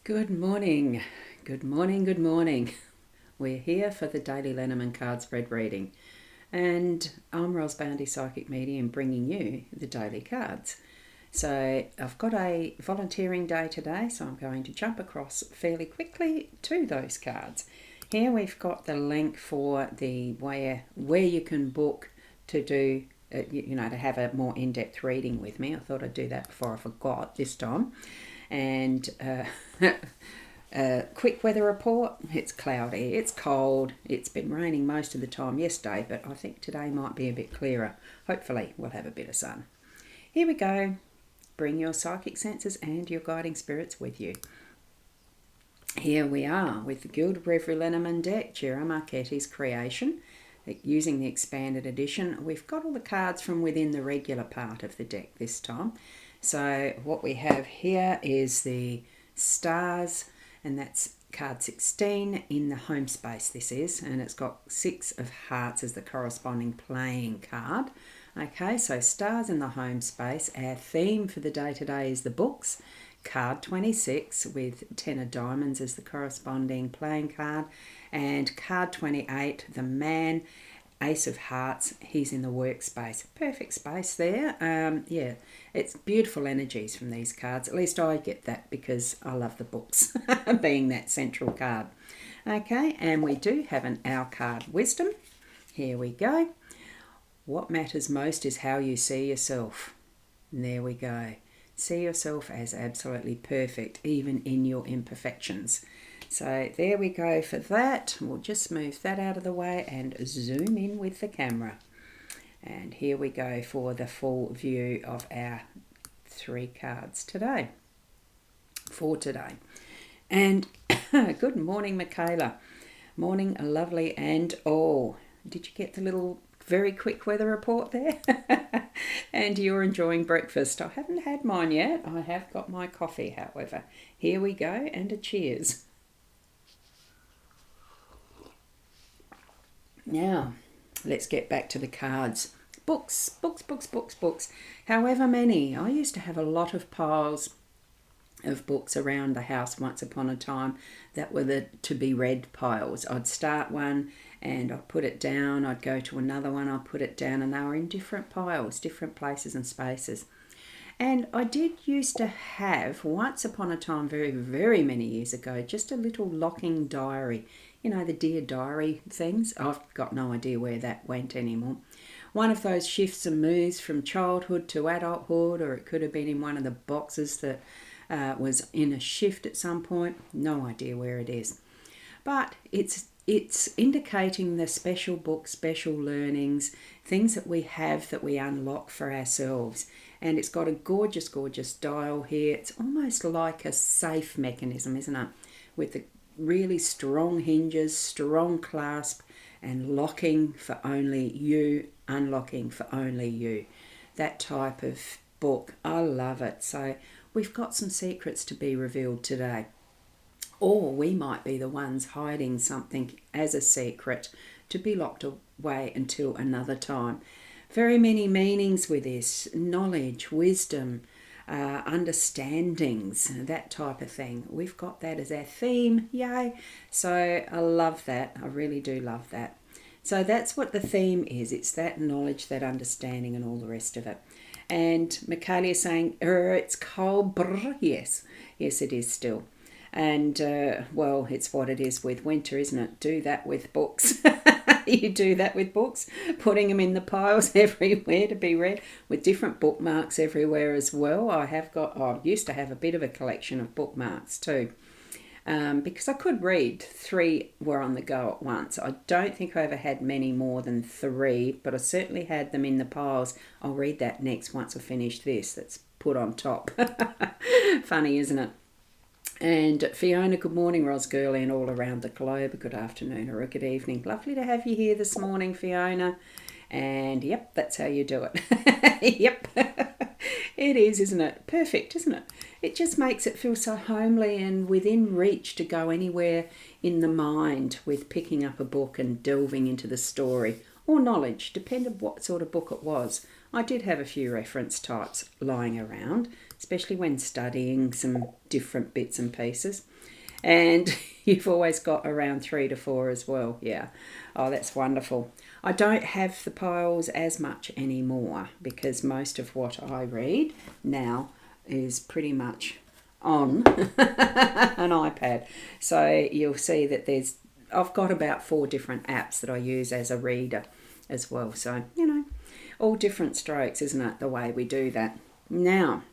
Good morning, good morning, good morning. We're here for the daily Lenormand card spread reading, and I'm Boundy Psychic Medium bringing you the daily cards. So I've got a volunteering day today, so I'm going to jump across fairly quickly to those cards. Here we've got the link for the where you can book to do to have a more in-depth reading with me. I thought I'd do that before I forgot this time. And quick weather report. It's cloudy, it's cold, it's been raining most of the time yesterday, but I think today might be a bit clearer. Hopefully we'll have a bit of sun. Here we go. Bring your psychic senses and your guiding spirits with you. Here we are with the Gilded Reverie Lenormand deck, Gira Marchetti's creation. Using the expanded edition, we've got all the cards from within the regular part of the deck this time. So what we have here is the stars, and that's card 16 in the home space this is, and it's got 6 of hearts as the corresponding playing card. Okay, so stars in the home space. Our theme for the day today is the books. Card 26 with 10 of diamonds as the corresponding playing card, and card 28, the man, Ace of Hearts, he's in the workspace. Perfect space there. Yeah, it's beautiful energies from these cards. At least I get that because I love the books being that central card. Okay, and we do have an Our card, Wisdom. Here we go. What matters most is how you see yourself. And there we go. See yourself as absolutely perfect, even in your imperfections. So there we go for that. We'll just move that out of the way and zoom in with the camera. And here we go for the full view of our 3 cards today. For today. And good morning, Michaela. Morning, lovely and all. Did you get the little very quick weather report there? And you're enjoying breakfast. I haven't had mine yet. I have got my coffee, however. Here we go, and a cheers. Now, let's get back to the cards. Books, books, books, books, books. However many. I used to have a lot of piles of books around the house once upon a time that were the to be read piles. I'd start one and I'd put it down. I'd go to another one, I'd put it down, and they were in different piles, different places and spaces. And I did used to have, once upon a time, very, very many years ago, just a little locking diary. You know, the Dear Diary things. I've got no idea where that went anymore. One of those shifts and moves from childhood to adulthood, or it could have been in one of the boxes that was in a shift at some point. No idea where it is. But it's indicating the special books, special learnings, things that we have that we unlock for ourselves. And it's got a gorgeous, gorgeous dial here. It's almost like a safe mechanism, isn't it? With the really strong hinges, strong clasp, and locking for only you, unlocking for only you. That type of book. I love it. So we've got some secrets to be revealed today. Or we might be the ones hiding something as a secret to be locked away until another time. Very many meanings with this. Knowledge, wisdom, understandings, that type of thing. We've got that as our theme. Yay. So I love that. I really do love that. So that's what the theme is. It's that knowledge, that understanding, and all the rest of it. And Michaela is saying, it's cold. Brr. Yes, it is still. And, well, it's what it is with winter, isn't it? Do that with books. You do that with books, putting them in the piles everywhere to be read, with different bookmarks everywhere as well. I used to have a bit of a collection of bookmarks too, because I could read. 3 were on the go at once. I don't think I ever had many more than 3, but I certainly had them in the piles. I'll read that next once I finish this. That's put on top. Funny, isn't it? And Fiona, good morning, Ros Girlie, and all around the globe. Good afternoon or a good evening. Lovely to have you here this morning, Fiona. And yep, that's how you do it. Yep, it is, isn't it? Perfect, isn't it? It just makes it feel so homely and within reach to go anywhere in the mind with picking up a book and delving into the story or knowledge, depending on what sort of book it was. I did have a few reference types lying around, especially when studying some different bits and pieces. And you've always got around 3 to 4 as well. Yeah. Oh, that's wonderful. I don't have the piles as much anymore because most of what I read now is pretty much on an iPad. So you'll see that I've got about 4 different apps that I use as a reader as well. So, all different strokes, isn't it, the way we do that. Now,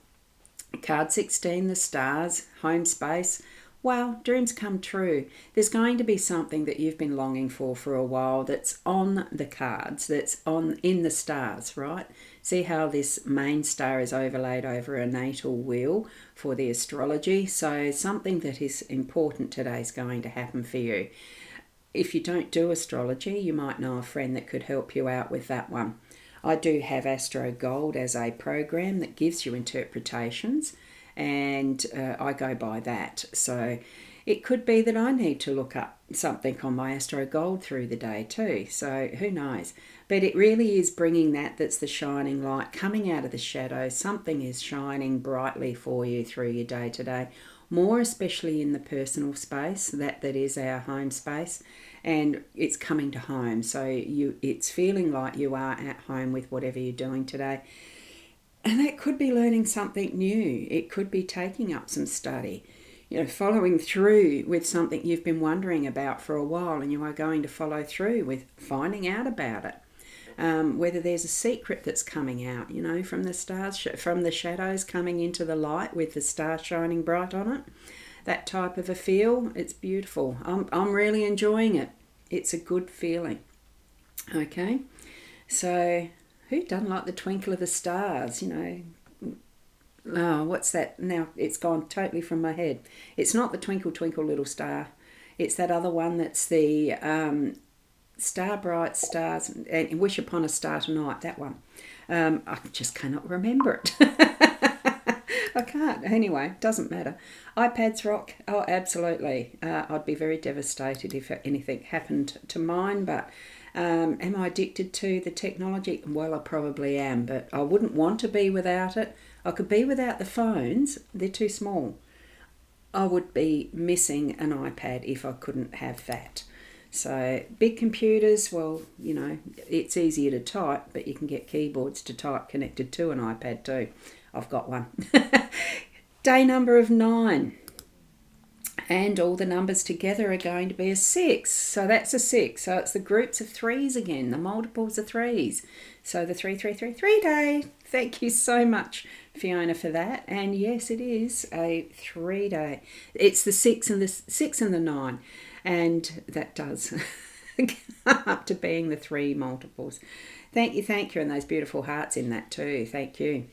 card 16, the stars, home space. Well, dreams come true. There's going to be something that you've been longing for a while that's on the cards, that's in the stars, right? See how this main star is overlaid over a natal wheel for the astrology. So something that is important today is going to happen for you. If you don't do astrology, you might know a friend that could help you out with that one. I do have Astro Gold as a program that gives you interpretations, and I go by that. So it could be that I need to look up something on my Astro Gold through the day too. So who knows? But it really is bringing that's the shining light coming out of the shadows. Something is shining brightly for you through your day today, more especially in the personal space, that is our home space, and it's coming to home. So it's feeling like you are at home with whatever you're doing today. And that could be learning something new. It could be taking up some study, following through with something you've been wondering about for a while, and you are going to follow through with finding out about it. Whether there's a secret that's coming out, from the stars, from the shadows coming into the light with the star shining bright on it. That type of a feel, it's beautiful. I'm really enjoying it. It's a good feeling. Okay, so who doesn't like the twinkle of the stars, Oh, what's that? Now it's gone totally from my head. It's not the Twinkle Twinkle Little Star. It's that other one that's the Star Bright Stars and Wish Upon a Star Tonight, that one. I just cannot remember it. I can't. Anyway, doesn't matter. iPads rock. Oh, absolutely. I'd be very devastated if anything happened to mine, but am I addicted to the technology? Well, I probably am, but I wouldn't want to be without it. I could be without the phones. They're too small. I would be missing an iPad if I couldn't have that. So big computers, well, it's easier to type, but you can get keyboards to type connected to an iPad too. I've got one. Day number of 9. And all the numbers together are going to be a 6. So that's a 6. So it's the groups of 3s again, the multiples of 3s. So the 3 day. Thank you so much, Fiona, for that. And yes, it is a 3 day. It's the 6 and the 9. And that does come up to being the 3 multiples. Thank you. And those beautiful hearts in that too. Thank you.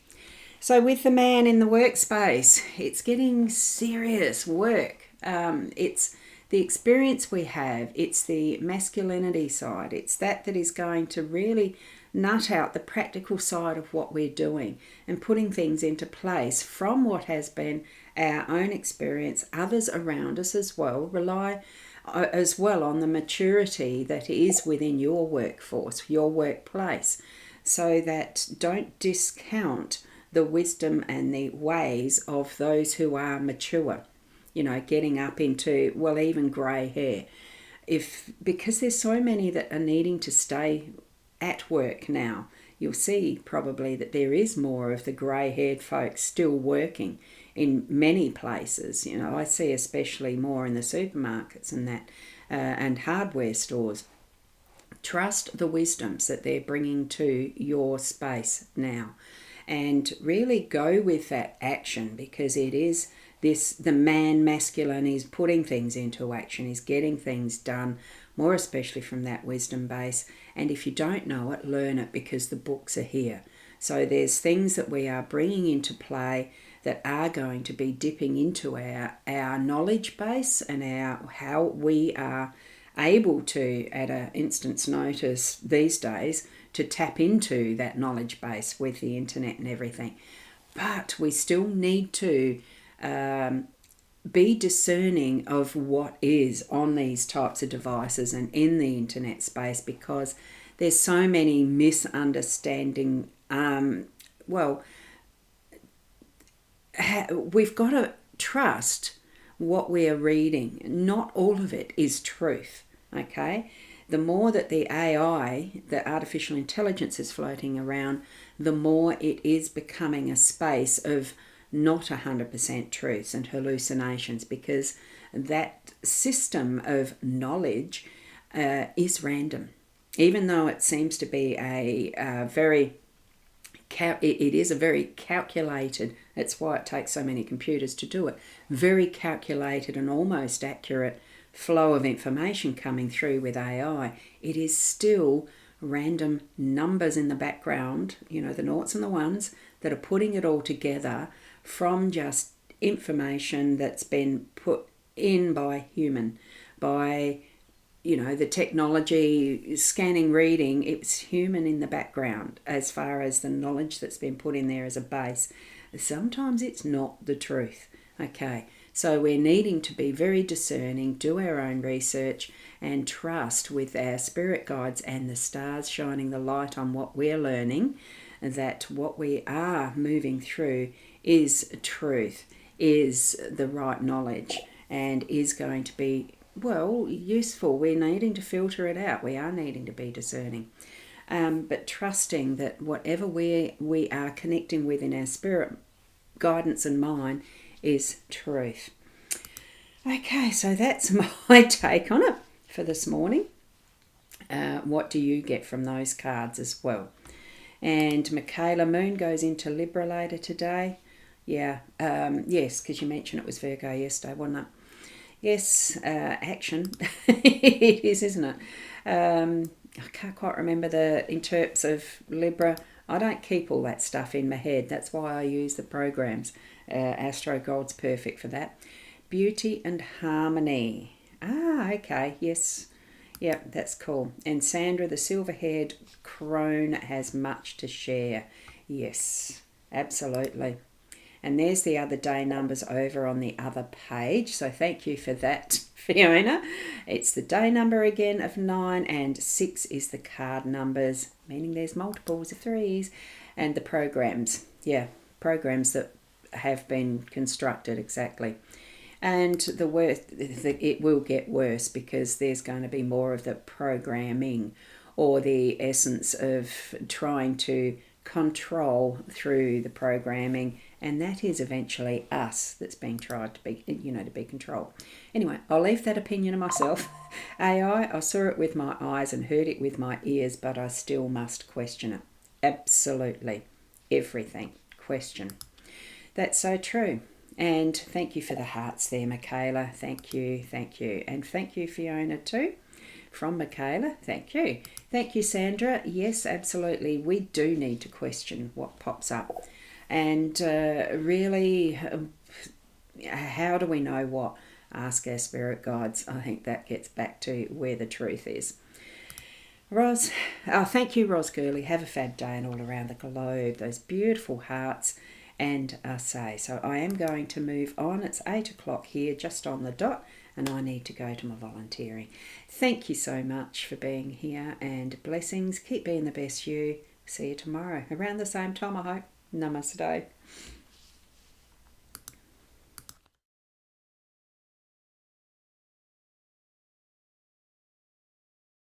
So with the man in the workspace, it's getting serious work. It's the experience we have. It's the masculinity side. It's that is going to really nut out the practical side of what we're doing and putting things into place from what has been our own experience. Others around us as well rely as well on the maturity that is within your workforce, your workplace, so that don't discount the wisdom and the ways of those who are mature, getting up into, well, even grey hair. Because there's so many that are needing to stay at work now, you'll see probably that there is more of the grey-haired folks still working in many places. I see especially more in the supermarkets and that, and hardware stores. Trust the wisdoms that they're bringing to your space now. And really go with that action, because it is the man masculine is putting things into action, is getting things done, more especially from that wisdom base. And if you don't know it, learn it, because the books are here. So there's things that we are bringing into play that are going to be dipping into our knowledge base and how we are able to, at an instant's notice these days, to tap into that knowledge base with the internet and everything. But we still need to be discerning of what is on these types of devices and in the internet space, because there's so many misunderstanding, we've got to trust what we are reading. Not all of it is truth, okay? The more that the AI, the artificial intelligence, is floating around, the more it is becoming a space of not 100% truths and hallucinations, because that system of knowledge is random. Even though it seems to be it is a very calculated, that's why it takes so many computers to do it, very calculated and almost accurate flow of information coming through with AI, it is still random numbers in the background, the noughts and the ones, that are putting it all together from just information that's been put in by human, by the technology, scanning, reading. It's human in the background as far as the knowledge that's been put in there as a base. Sometimes it's not the truth. Okay, so we're needing to be very discerning, do our own research, and trust with our spirit guides and the stars shining the light on what we're learning, that what we are moving through is truth, is the right knowledge, and is going to be useful. We're needing to filter it out. We are needing to be discerning. But trusting that whatever we are connecting with in our spirit guidance and mind is truth. Okay, so that's my take on it for this morning. What do you get from those cards as well? And Michaela Moon goes into Libra later today. Yeah, yes, because you mentioned it was Virgo yesterday, wasn't it? Yes, action. It is, isn't it? I can't quite remember the interps of Libra. I don't keep all that stuff in my head. That's why I use the programs. Astro Gold's perfect for that. Beauty and harmony. Okay. Yes. Yeah, that's cool. And Sandra, the silver-haired crone, has much to share. Yes, absolutely. And there's the other day numbers over on the other page. So thank you for that, Fiona. It's the day number again of 9, and 6 is the card numbers, meaning there's multiples of 3s. And the programs. Yeah, programs that have been constructed, exactly. And it will get worse, because there's going to be more of the programming, or the essence of trying to control through the programming, and that is eventually us that's being tried to be, to be controlled. Anyway, I'll leave that opinion to myself. AI, I saw it with my eyes and heard it with my ears, but I still must question it. Absolutely. Everything. Question. That's so true. And thank you for the hearts there, Michaela. Thank you, thank you. And thank you, Fiona, too. From Michaela, thank you. Thank you, Sandra. Yes, absolutely. We do need to question what pops up. And really, how do we know what? Ask our spirit guides. I think that gets back to where the truth is. Ros, thank you, Ros Gurley. Have a fab day and all around the globe. Those beautiful hearts. And so I am going to move on. It's 8 o'clock here, just on the dot, and I need to go to my volunteering. Thank you so much for being here, and blessings. Keep being the best you. See you tomorrow around the same time, I hope. Namaste.